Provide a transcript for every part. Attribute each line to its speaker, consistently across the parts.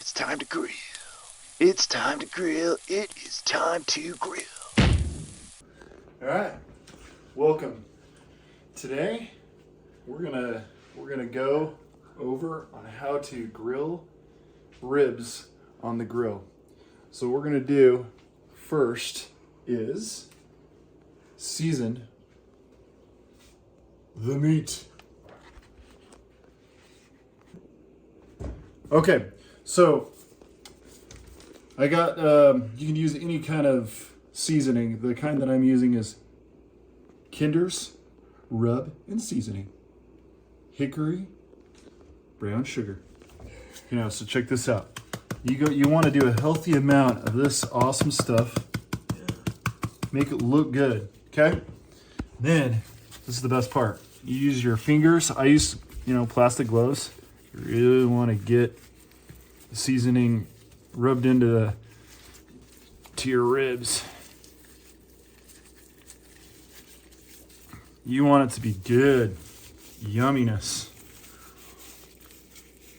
Speaker 1: It's time to grill. It's time to grill. It is time to grill.
Speaker 2: All right, welcome. Today we're gonna go over on how to grill ribs on the grill. So what we're gonna do first is season the meat. Okay, so I got, you can use any kind of seasoning. The kind that I'm using is Kinder's Rub and Seasoning. Hickory brown sugar. So check this out. You want to do a healthy amount of this awesome stuff. Make it look good, okay? Then, this is the best part. You use your fingers. I use, plastic gloves. You really want to get the seasoning rubbed into your ribs. You want it to be good yumminess.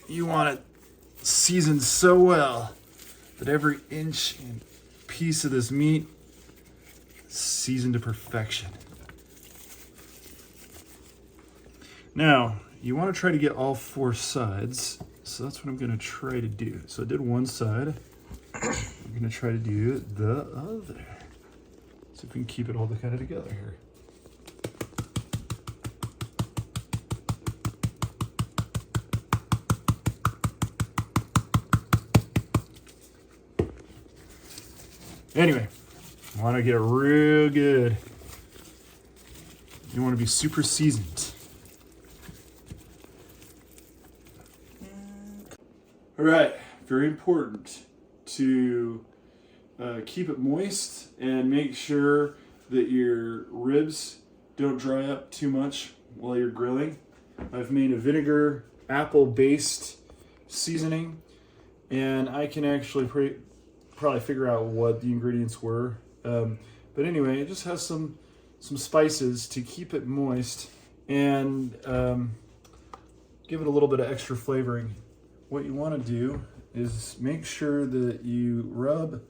Speaker 2: You want it seasoned so well that every inch and piece of this meat is seasoned to perfection. Now, you want to try to get all four sides, so that's what I'm going to try to do. So I did one side. I'm going to try to do the other. See if we can keep it all kind of together here. Anyway, I want to get it real good. You want to be super seasoned. All right, very important to keep it moist and make sure that your ribs don't dry up too much while you're grilling. I've made a vinegar apple-based seasoning, and I can actually probably figure out what the ingredients were. But anyway, it just has some spices to keep it moist and give it a little bit of extra flavoring. What you want to do is make sure that you rub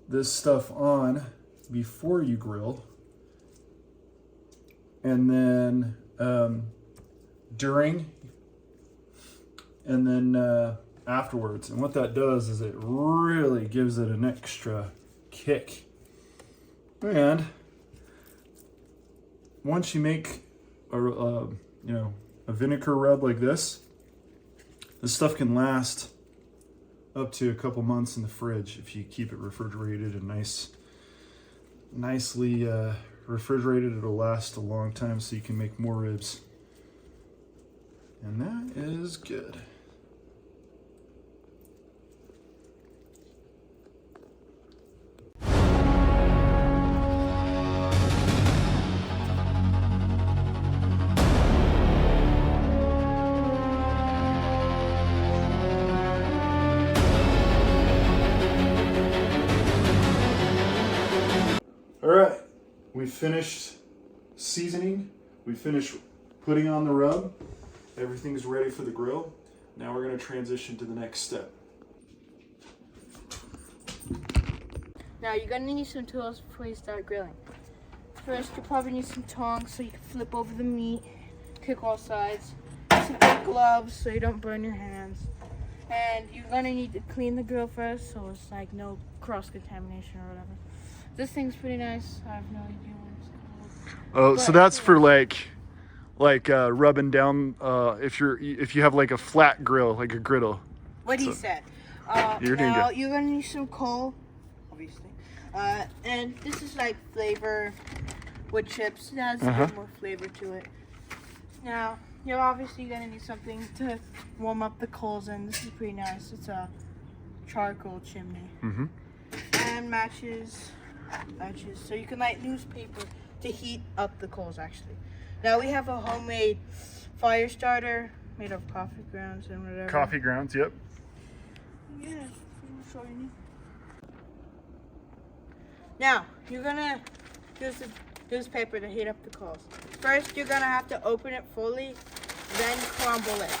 Speaker 2: this stuff on before you grill, and then during, and then afterwards. And what that does is it really gives it an extra kick. And once you make a vinegar rub like this stuff can last up to a couple months in the fridge if you keep it refrigerated and nicely refrigerated. It'll last a long time, so you can make more ribs. And that is good. All right, we finished seasoning. We finished putting on the rub. Everything's ready for the grill. Now we're going to transition to the next step.
Speaker 3: Now you're going to need some tools before you start grilling. First, you'll probably need some tongs so you can flip over the meat, cook all sides. Some good gloves so you don't burn your hands. And you're going to need to clean the grill first so it's like no cross-contamination or whatever. This thing's pretty nice. I have no idea what it's called.
Speaker 2: Oh, so that's for like rubbing down if you have like a flat grill, like a griddle.
Speaker 3: What he said.
Speaker 2: You're doing
Speaker 3: now
Speaker 2: good.
Speaker 3: you're gonna need some coal, obviously. And this is like flavor wood chips. It has a bit more flavor to it. Now you're obviously gonna need something to warm up the coals in. This is pretty nice. It's a charcoal chimney.
Speaker 2: Mm-hmm.
Speaker 3: And matches, so you can light newspaper to heat up the coals actually. Now we have a homemade fire starter made of coffee grounds and whatever.
Speaker 2: Coffee grounds, yep.
Speaker 3: Yeah, I'm sure you need. Now you're gonna use the newspaper to heat up the coals. First, you're gonna have to open it fully, then crumble it.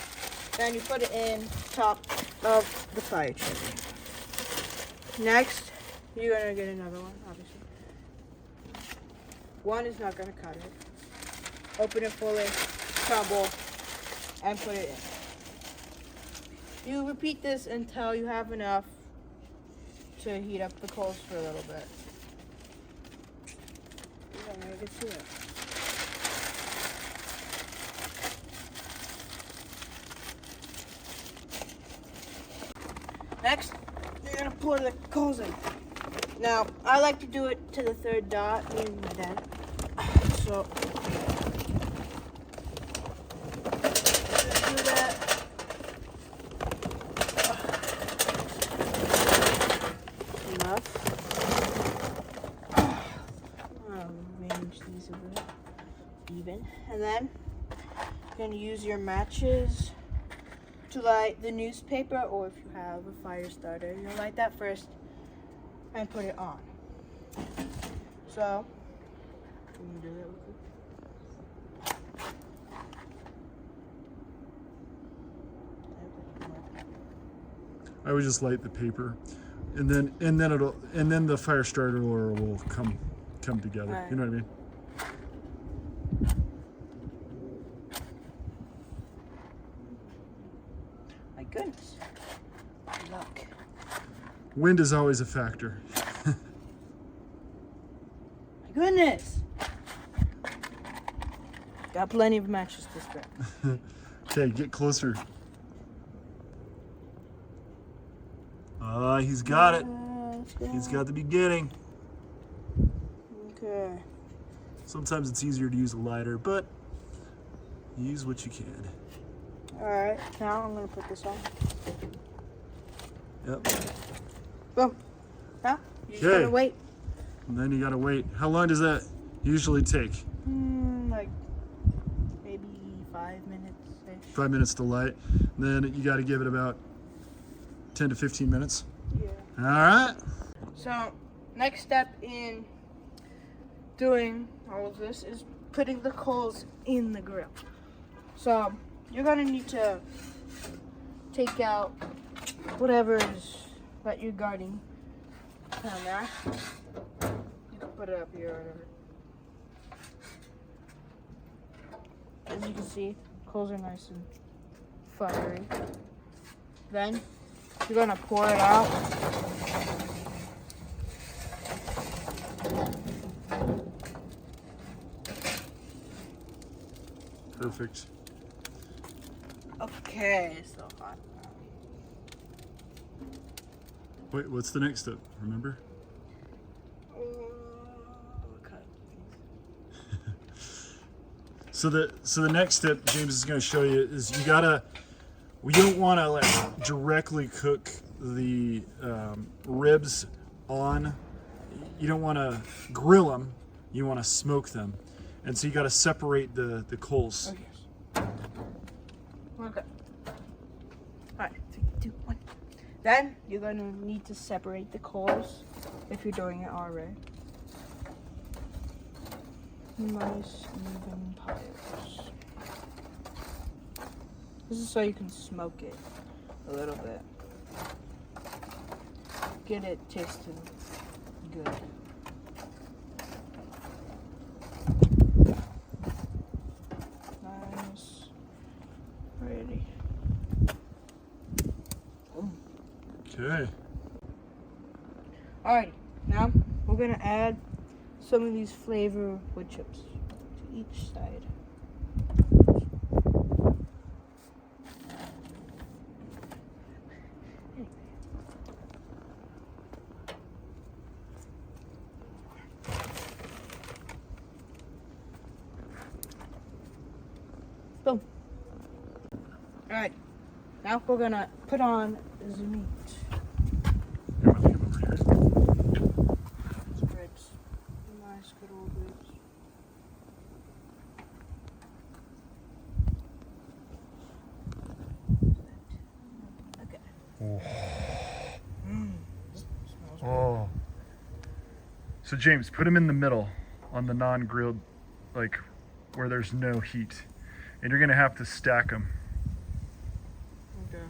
Speaker 3: Then you put it in top of the fire chimney. Next, you're gonna get another one, obviously. One is not gonna cut it. Open it fully, crumble, and put it in. You repeat this until you have enough to heat up the coals for a little bit. Yeah, I can see it. Next, you're gonna pour the coals in. Now, I like to do it to the third dot, me and my dad. So, do that. Enough. I'll arrange these a bit even. And then, you're gonna use your matches to light the newspaper, or if you have a fire starter, you'll light that first and put it on. So, can you do that real quick?
Speaker 2: I would just light the paper, and then the fire starter will come together.
Speaker 3: Right.
Speaker 2: You know what I mean?
Speaker 3: My goodness. Look.
Speaker 2: Wind is always a factor.
Speaker 3: My goodness. Got plenty of matches to spare.
Speaker 2: Okay, get closer. He's got it. He's got the beginning.
Speaker 3: Okay.
Speaker 2: Sometimes it's easier to use a lighter, but use what you can.
Speaker 3: Alright, now I'm gonna put this on.
Speaker 2: Yep.
Speaker 3: Boom. Now, you just
Speaker 2: Okay.
Speaker 3: gotta wait.
Speaker 2: And then you gotta wait. How long does that usually take?
Speaker 3: Like maybe 5 minutes-ish.
Speaker 2: 5 minutes to light. Then you gotta give it about 10 to 15 minutes.
Speaker 3: Yeah.
Speaker 2: All right.
Speaker 3: So, next step in doing all of this is putting the coals in the grill. So, you're gonna need to take out whatever is that you're guarding down there. You can put it up here or whatever. As you can see, coals are nice and fiery. Then, you're gonna pour it out.
Speaker 2: Perfect.
Speaker 3: Okay, it's so hot.
Speaker 2: Wait, what's the next step? Remember?
Speaker 3: Okay.
Speaker 2: So the next step James is going to show you is you don't want to like directly cook the ribs on. You don't want to grill them. You want to smoke them, and so you got to separate the coals.
Speaker 3: Okay. Okay. Alright, 3, 2, 1. Then you're gonna need to separate the coals if you're doing it already. Nice even piles. This is so you can smoke it a little bit. Get it tasting good. Nice. Ready.
Speaker 2: Okay.
Speaker 3: Alrighty, now we're gonna add some of these flavor wood chips to each side. Boom. Alright, now we're gonna put on the meat. Ribs. Nice, good old ribs. Okay. Smells good.
Speaker 2: Oh. So James, put them in the middle on the non-grilled, like where there's no heat, and you're gonna have to stack them.
Speaker 3: Okay.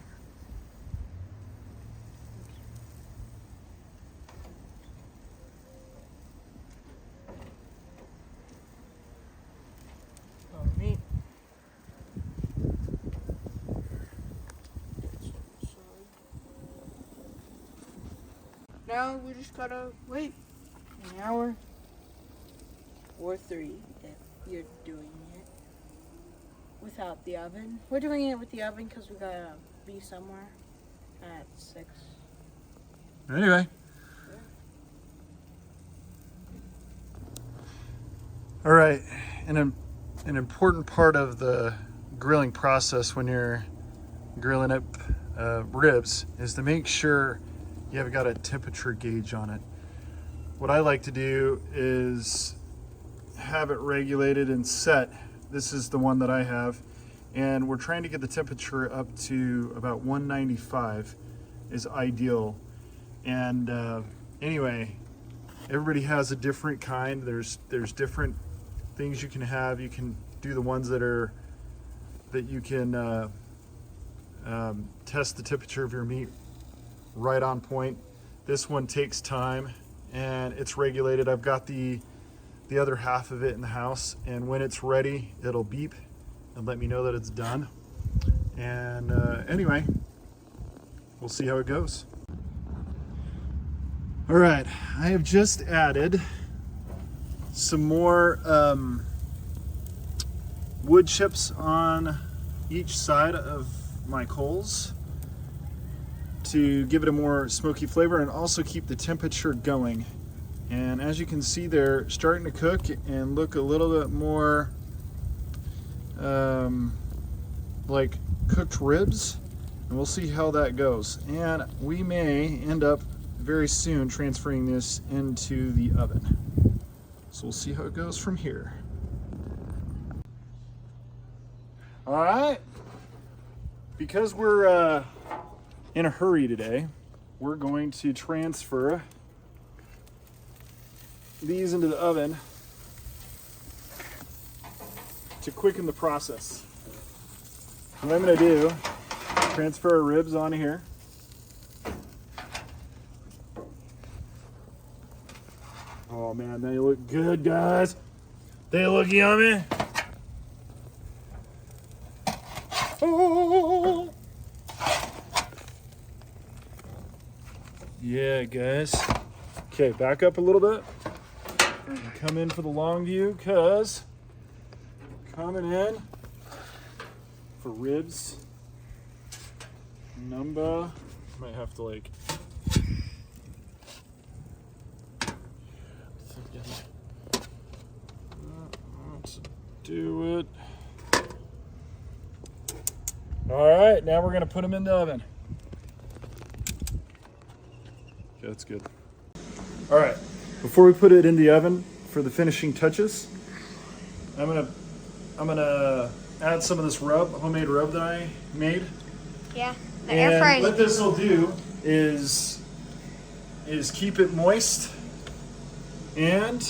Speaker 3: now we just gotta wait an hour or 3 if you're doing it without the oven. We're doing it with the oven because we gotta be somewhere at 6.
Speaker 2: Anyway. All right, an important part of the grilling process when you're grilling up ribs is to make sure you have got a temperature gauge on it. What I like to do is have it regulated and set. This is the one that I have, and we're trying to get the temperature up to about 195 is ideal. And anyway, everybody has a different kind. There's different things you can have. You can do the ones that you can test the temperature of your meat right on point. This one takes time and it's regulated. I've got the other half of it in the house, and when it's ready, it'll beep and let me know that it's done. And anyway, we'll see how it goes. All right, I have just added some more wood chips on each side of my coals to give it a more smoky flavor and also keep the temperature going. And as you can see, they're starting to cook and look a little bit more like cooked ribs, and we'll see how that goes. And we may end up very soon transferring this into the oven. So we'll see how it goes from here. All right, because we're in a hurry today, we're going to transfer these into the oven to quicken the process. What I'm gonna do, transfer our ribs on here. Oh man, they look good, guys. They look yummy. Oh. Yeah, guys. Okay, back up a little bit. And come in for the long view, cause coming in for ribs number. Might have to like. Let's do it. All right, now we're gonna put them in the oven. Okay, that's good. All right, before we put it in the oven for the finishing touches, I'm gonna add some of this homemade rub that I made.
Speaker 4: Yeah, the air fryer.
Speaker 2: And what this will do is keep it moist and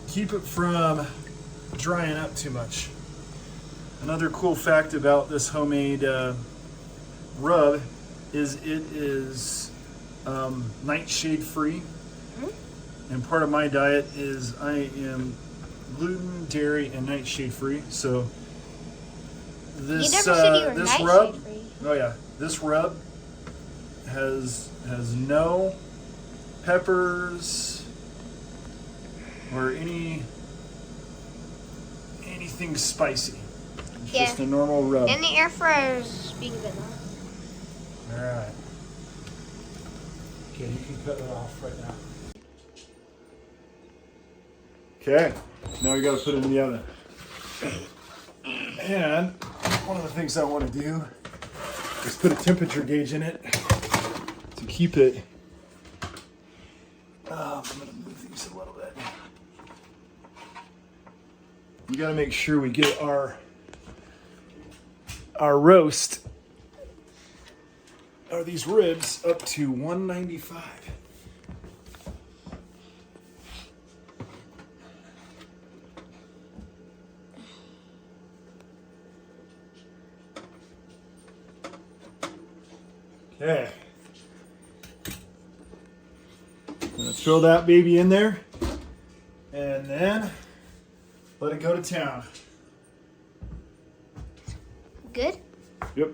Speaker 2: keep it from drying up too much. Another cool fact about this homemade rub is it is nightshade-free. Mm-hmm. And part of my diet is I am gluten, dairy, and nightshade-free. So this this rub, oh yeah, this rub has no peppers or anything spicy. It's just a normal rub.
Speaker 4: And the air fryer is being good.
Speaker 2: All right. Okay, you can cut it off right now. Okay, now we got to put it in the oven. And one of the things I want to do is put a temperature gauge in it to keep it. I'm going to move these a little bit. You got to make sure we get our roast, or these ribs, up to 195. Okay. I'm gonna throw that baby in there and then let it go to town.
Speaker 4: Good?
Speaker 2: Yep.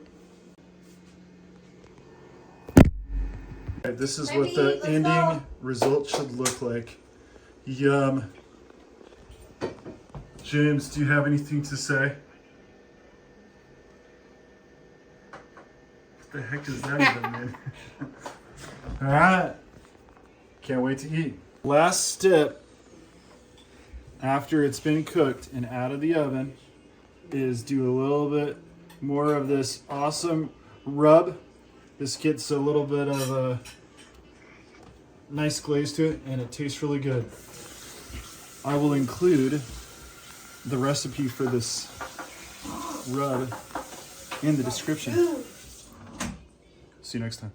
Speaker 2: This is what the ending result should look like. Yum. James, do you have anything to say? What the heck is that even, man? All right. Can't wait to eat. Last step after it's been cooked and out of the oven is do a little bit more of this awesome rub. This gets a little bit of a nice glaze to it and it tastes really good. I will include the recipe for this rub in the description. See you next time.